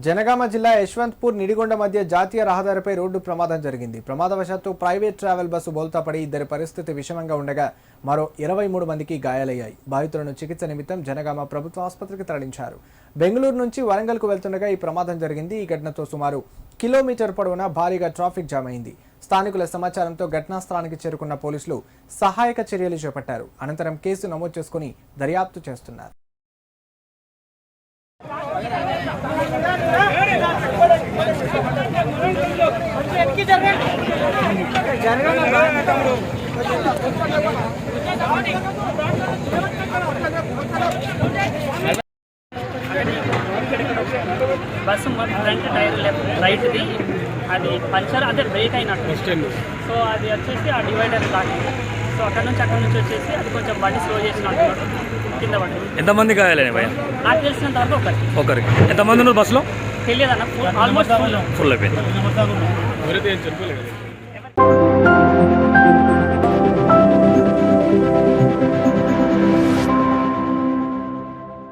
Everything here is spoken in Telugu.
జనగామ జిల్లా యశ్వంత్పూర్ నిడిగొండ మధ్య జాతీయ రహదారిపై రోడ్డు ప్రమాదం జరిగింది. ప్రమాదవశాత్తు ప్రైవేట్ ట్రావెల్ బస్సు బోల్తాపడి ఇద్దరి పరిస్థితి విషమంగా ఉండగా మరో 23 మందికి గాయాలయ్యాయి. బాధితులను చికిత్స నిమిత్తం జనగామ ప్రభుత్వ ఆసుపత్రికి తరలించారు. బెంగళూరు నుంచి వరంగల్కు వెళ్తుండగా ఈ ప్రమాదం జరిగింది. ఈ ఘటనతో సుమారు కిలోమీటర్ పొడవునా భారీగా ట్రాఫిక్ జామ్ అయింది. స్థానికుల సమాచారంతో ఘటనా స్థలానికి చేరుకున్న పోలీసులు సహాయక చర్యలు చేపట్టారు. అనంతరం కేసు నమోదు చేసుకుని దర్యాప్తు చేస్తున్నారు. బస్సు ఫ్రంట్ టైర్ రైట్ది అది పంచర్ అంటే బ్రేక్ అయినట్టు. సో అది వచ్చేసి ఆ డివైడర్ తాకింది. సో అక్కడ నుంచి వచ్చేసి అది కొంచెం బండి స్లో చేసినట్టు కింద పడింది. ఎంతమంది గాయాలని భయ? నాకు తెలిసినంత వరకు ఒకరికి. ఎంతమంది ఉన్నారు బస్సులో తెలియదన్న, ఆల్మోస్ట్ ఫుల్ అయిపోయింది.